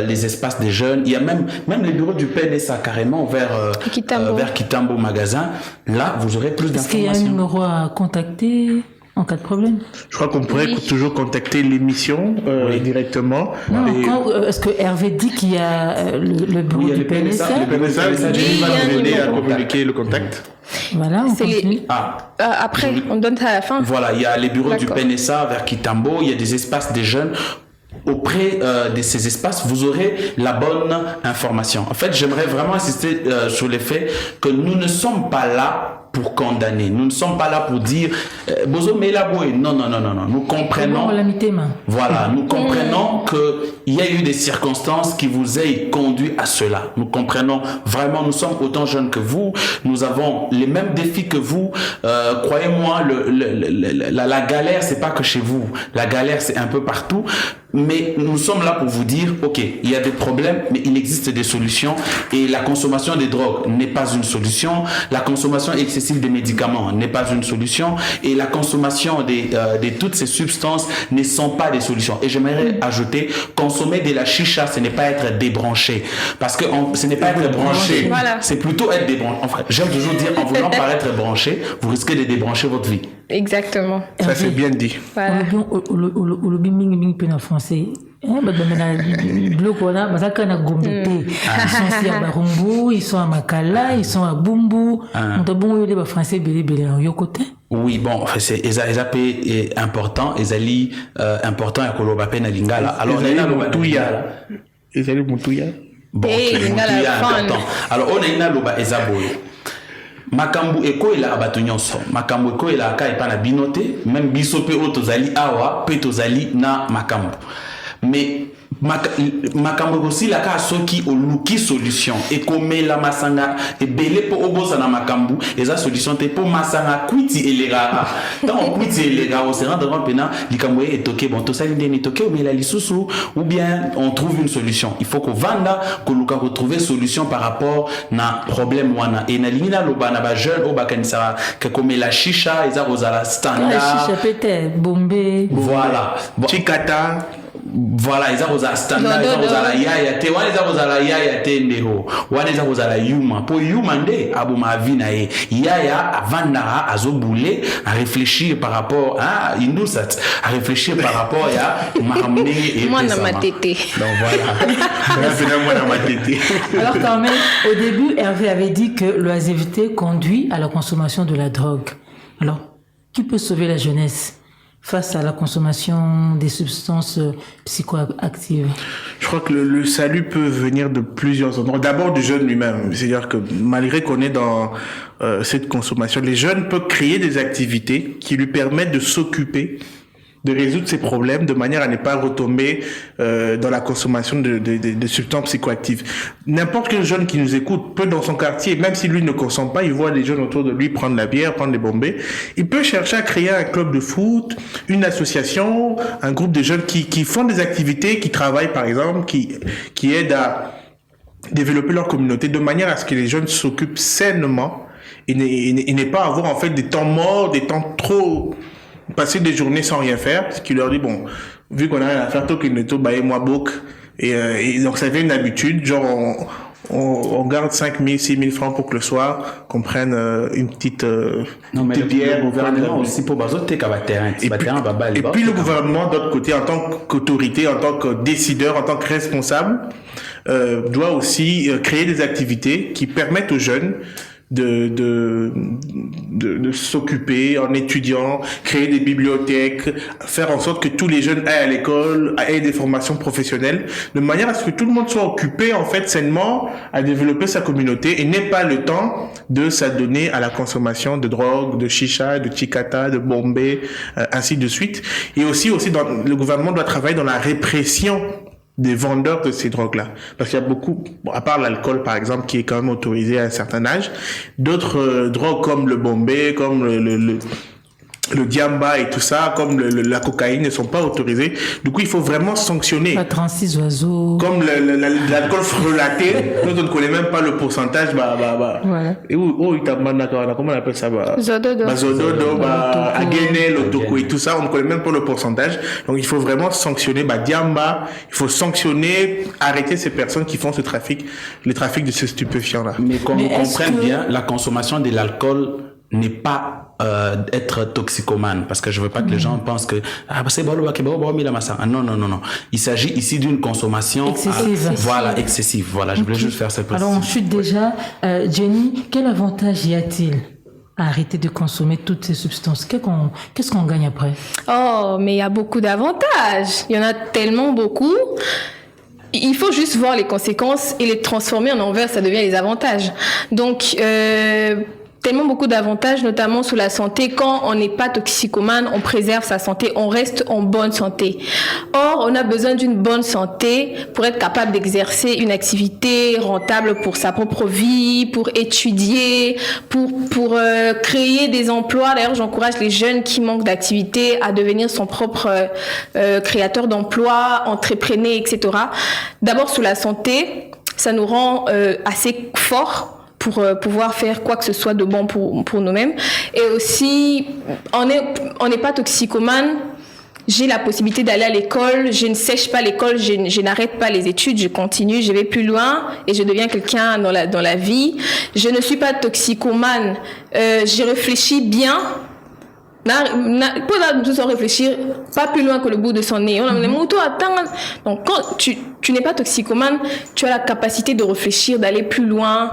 les espaces des jeunes. Il y a même les bureaux du PNSA carrément vers Kitambo Magasin. Là, vous aurez plus d'informations. Est-ce qu'il y a un numéro à contacter en cas de problème? Je crois qu'on pourrait toujours contacter l'émission directement. Non, est-ce que Hervé dit qu'il y a le bureau du PNSA? Le PNSA, Jenny va nous aider à communiquer le contact. Voilà, on continue. Après, on donne ça à la fin. Voilà, il y a les bureaux du PNSA vers Kitambo, il y a des espaces des jeunes. Auprès de ces espaces, vous aurez la bonne information. En fait, j'aimerais vraiment insister sur le fait que nous ne sommes pas là pour condamner. Nous ne sommes pas là pour dire Bozo Melaboué. Non. Nous comprenons. Voilà, nous comprenons que il y a eu des circonstances qui vous aient conduit à cela. Nous comprenons vraiment. Nous sommes autant jeunes que vous. Nous avons les mêmes défis que vous. Croyez-moi, la galère, c'est pas que chez vous. La galère, c'est un peu partout. Mais nous sommes là pour vous dire, ok, il y a des problèmes, mais il existe des solutions. Et la consommation des drogues n'est pas une solution. La consommation excessive des médicaments n'est pas une solution. Et la consommation de toutes ces substances ne sont pas des solutions. Et j'aimerais ajouter, consommer de la chicha, ce n'est pas être débranché. Parce que ce n'est pas être branché. Voilà. C'est plutôt être débranché. Enfin, j'aime toujours dire, en voulant paraître branché, vous risquez de débrancher votre vie. Exactement. Ça, c'est bien dit. Voilà. Français. Ils sont à Makala, ils sont à Bumbu. Oui, bon, c'est important, important à Kolobapé na Lingala. Alors, on a Mutouya. Bon, important. Alors, on a une loba ezaboyo. Makambu eko ela abatu nyonso. Makambu eko ela aka epana binote, même biso pe otozali awa, pe tozali na makambu. Mais makambo aussi la ka soki oluki solution et comme la masanga et belé po obosa na makambu eza solution te po masanga kwiti elega tant kwiti elega on se rend devant pena likambo e toke bon to sali ndeni toke mais la lisusu ou bien on trouve une solution. Il faut que vanda que luka retrouver solution par rapport na problème wana et na lingina loba na ba jeune au bakanisa que comme la chicha eza rozala standard la chicha peut-être bombé voilà chikata. voilà eza kozala standard eza kozala yaya te wana eza kozala yaya te ndeho wana eza kozala yuma po yuma nde aboma avi na ye yaya avandaka azobule à réfléchir par rapport à indusat à réfléchir par rapport à makamne et mwana matete donc voilà mwana matete. Alors quand même, au début, Hervé avait dit que l'oisiveté conduit à la consommation de la drogue. Alors, qui peut sauver la jeunesse face à la consommation des substances psychoactives? Je crois que le salut peut venir de plusieurs endroits. D'abord du jeune lui-même. C'est-à-dire que malgré qu'on est dans cette consommation, les jeunes peuvent créer des activités qui lui permettent de s'occuper, de résoudre ses problèmes de manière à ne pas retomber dans la consommation de substances psychoactives. N'importe quel jeune qui nous écoute peut dans son quartier, même si lui ne consomme pas, il voit des jeunes autour de lui prendre la bière, prendre des bombées, il peut chercher à créer un club de foot, une association, un groupe de jeunes qui font des activités, qui travaillent par exemple, qui aident à développer leur communauté de manière à ce que les jeunes s'occupent sainement et n'aient pas à avoir en fait des temps morts, des temps trop... passer des journées sans rien faire, ce qui leur dit, bon, vu qu'on a rien à faire, toi, qu'il ne te baille moi book, et donc ça devient une habitude, genre, on garde 5 000, 6 000 francs pour que le soir, qu'on prenne une petite bière. Le gouvernement aussi, pour bazoter qu'à terrain. Et puis le gouvernement, d'autre côté, en tant qu'autorité, en tant que décideur, en tant que responsable, doit aussi créer des activités qui permettent aux jeunes de s'occuper en étudiant, créer des bibliothèques, faire en sorte que tous les jeunes aillent à l'école, aient des formations professionnelles, de manière à ce que tout le monde soit occupé en fait sainement à développer sa communauté et n'ait pas le temps de s'adonner à la consommation de drogue, de chicha, de chicata, de bombay, ainsi de suite. Et aussi le gouvernement doit travailler dans la répression des vendeurs de ces drogues-là. Parce qu'il y a beaucoup, à part l'alcool par exemple, qui est quand même autorisé à un certain âge, d'autres drogues comme le bombay, comme le diamba et tout ça, comme la cocaïne ne sont pas autorisés. Du coup, il faut vraiment sanctionner. Pas 36 oiseaux. Comme l'alcool frelaté, dont on ne connaît même pas le pourcentage, Voilà. Et où comment on appelle ça, Zododo, Agene, l'otoko et tout ça, on ne connaît même pas le pourcentage. Donc, il faut vraiment sanctionner, diamba, il faut sanctionner, arrêter ces personnes qui font le trafic de ces stupéfiants-là. Mais qu'on comprenne bien, la consommation de l'alcool n'est pas être toxicomane, parce que je veux pas que les gens pensent que non. Il s'agit ici d'une consommation excessive. Voilà, je voulais juste faire cette précision. Alors on chute déjà. Jenny, quel avantage y a-t-il à arrêter de consommer toutes ces substances? Qu'est-ce qu'on gagne après? Oh, mais il y a beaucoup d'avantages. Il y en a tellement beaucoup. Il faut juste voir les conséquences et les transformer en envers, ça devient les avantages. Donc, tellement beaucoup d'avantages, notamment sur la santé. Quand on n'est pas toxicomane, on préserve sa santé, on reste en bonne santé. Or, on a besoin d'une bonne santé pour être capable d'exercer une activité rentable pour sa propre vie, pour étudier, pour créer des emplois. D'ailleurs, j'encourage les jeunes qui manquent d'activité à devenir son propre créateur d'emplois, entrepreneur, etc. D'abord, sur la santé, ça nous rend assez forts pour pouvoir faire quoi que ce soit de bon pour nous-mêmes. Et aussi, on n'est pas toxicomane. J'ai la possibilité d'aller à l'école, je ne sèche pas l'école, je n'arrête pas les études, je continue, je vais plus loin et je deviens quelqu'un dans la vie. Je ne suis pas toxicomane, je réfléchis bien. Pour réfléchir pas plus loin que le bout de son nez. Donc quand tu n'es pas toxicomane, tu as la capacité de réfléchir, d'aller plus loin.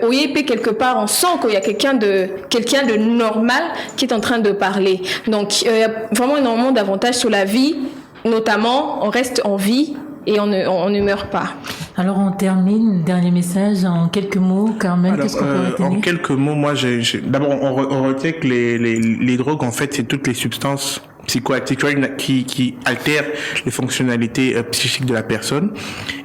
Au YP quelque part, on sent qu'il y a quelqu'un de normal qui est en train de parler. Donc il y a vraiment énormément d'avantages sur la vie, notamment on reste en vie et on ne meurt pas. Alors on termine, dernier message en quelques mots, Carmen, qu'est-ce qu'on peut retenir? En quelques mots, moi, d'abord on retient que les drogues, en fait, c'est toutes les substances psychoactives qui altèrent les fonctionnalités psychiques de la personne,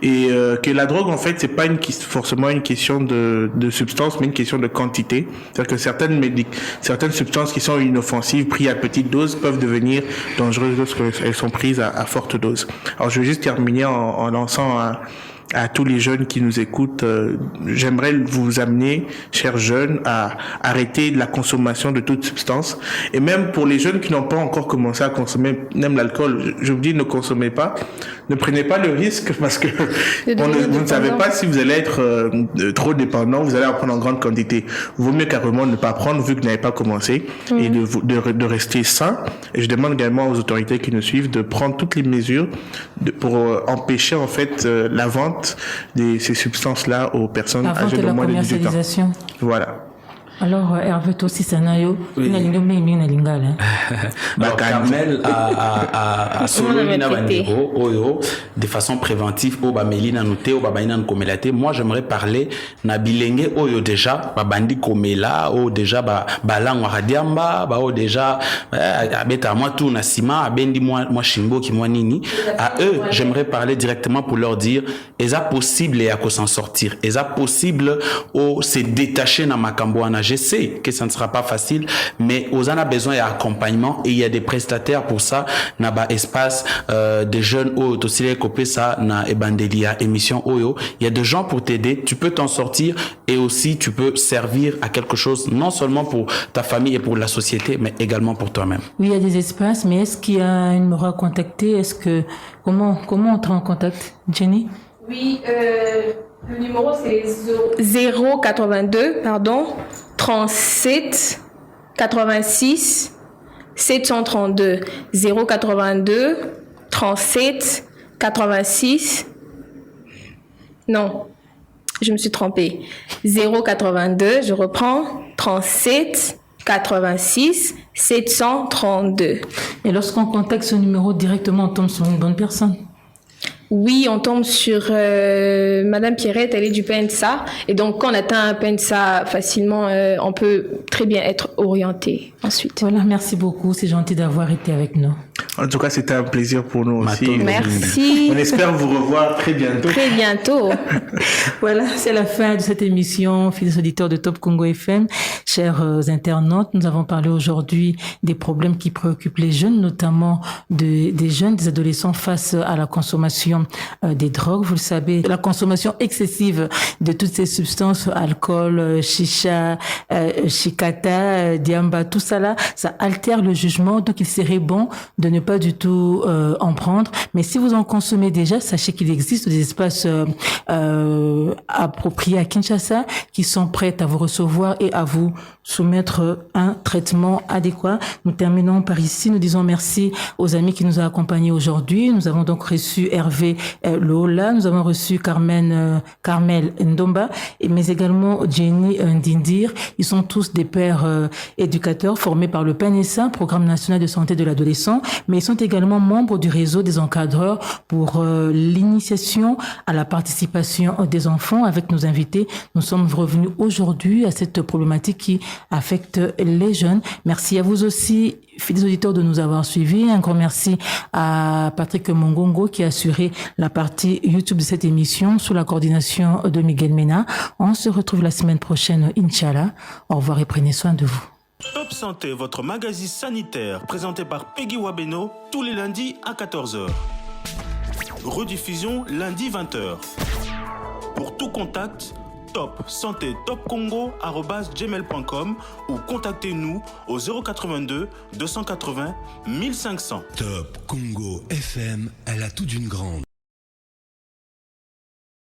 et que la drogue, en fait, c'est pas forcément une question de substance, mais une question de quantité. C'est-à-dire que certaines substances qui sont inoffensives, prises à petite dose, peuvent devenir dangereuses lorsqu'elles sont prises à forte dose. Alors je vais juste terminer en lançant à tous les jeunes qui nous écoutent, j'aimerais vous amener, chers jeunes, à arrêter la consommation de toute substance. Et même pour les jeunes qui n'ont pas encore commencé à consommer même l'alcool, je vous dis, ne consommez pas, ne prenez pas le risque parce que vous ne savez pas si vous allez être trop dépendant, vous allez en prendre en grande quantité. Vaut mieux carrément ne pas prendre vu que vous n'avez pas commencé et de rester sain. Et je demande également aux autorités qui nous suivent de prendre toutes les mesures pour empêcher en fait la vente de ces substances-là aux personnes âgées de moins de 18 ans. Voilà. Alors, Hervé, toi aussi, Sanayo, alors, Carmel a souligné de façon préventive au Bamelina noté au Babaina Komelate. Moi, j'aimerais parler na bilenge oyo déjà babandi komela o déjà balang waradiamba ba o déjà abeta moi tout na sima abendi moi shimbo ki moi nini. À eux, j'aimerais parler directement pour leur dire est-ce possible et à quoi s'en sortir. Est-ce possible au se détacher na makambo ana. Je sais que ça ne sera pas facile, mais aux en a besoin d'accompagnement et il y a des prestataires pour ça. Na ba espace des jeunes au tosile copé ça na ebandelia émission oyo. Il y a des gens pour t'aider. Tu peux t'en sortir et aussi tu peux servir à quelque chose non seulement pour ta famille et pour la société, mais également pour toi-même. Oui, il y a des espaces, mais est-ce qu'il y a un numéro à contacter? Est-ce que comment on entre en contact, Jenny? Oui, le numéro c'est 082 37 86 732 082 37 86 non, je me suis trompée. 082, je reprends 37 86 732. Et lorsqu'on contacte ce numéro directement, on tombe sur une bonne personne? Oui, on tombe sur Madame Pierrette, elle est du PNSA. Et donc, quand on atteint un PNSA facilement, on peut très bien être orienté ensuite. Voilà, merci beaucoup. C'est gentil d'avoir été avec nous. En tout cas, c'était un plaisir pour nous aussi. Merci. On espère vous revoir très bientôt. Très bientôt. Voilà, c'est la fin de cette émission, fidèles auditeurs de Top Congo FM. Chers internautes, nous avons parlé aujourd'hui des problèmes qui préoccupent les jeunes, notamment des jeunes, des adolescents face à la consommation des drogues. Vous le savez, la consommation excessive de toutes ces substances, alcool, chicha, chikata, diamba, tout ça là, ça altère le jugement. Donc, il serait bon de ne pas du tout en prendre. Mais si vous en consommez déjà, sachez qu'il existe des espaces appropriés à Kinshasa qui sont prêts à vous recevoir et à vous soumettre un traitement adéquat. Nous terminons par ici. Nous disons merci aux amis qui nous ont accompagnés aujourd'hui. Nous avons donc reçu Hervé Lola, nous avons reçu Carmel Ndomba, mais également Jenny Ndindir. Ils sont tous des pères éducateurs formés par le PNSA, Programme national de santé de l'adolescent, mais ils sont également membres du réseau des encadreurs pour l'initiation à la participation des enfants. Avec nos invités, nous sommes revenus aujourd'hui à cette problématique qui affecte les jeunes. Merci à vous aussi, fidèles auditeurs, de nous avoir suivis. Un grand merci à Patrick Mongongo qui a assuré la partie YouTube de cette émission sous la coordination de Miguel Mena. On se retrouve la semaine prochaine, Inch'Allah. Au revoir et prenez soin de vous. Top Santé, votre magazine sanitaire, présenté par Peggy Wabeno, tous les lundis à 14h. Rediffusion lundi 20h. Pour tout contact, Top Santé Top Congo@gmail.com ou contactez-nous au 082 280 1500. Top Congo FM à la toute d'une grande.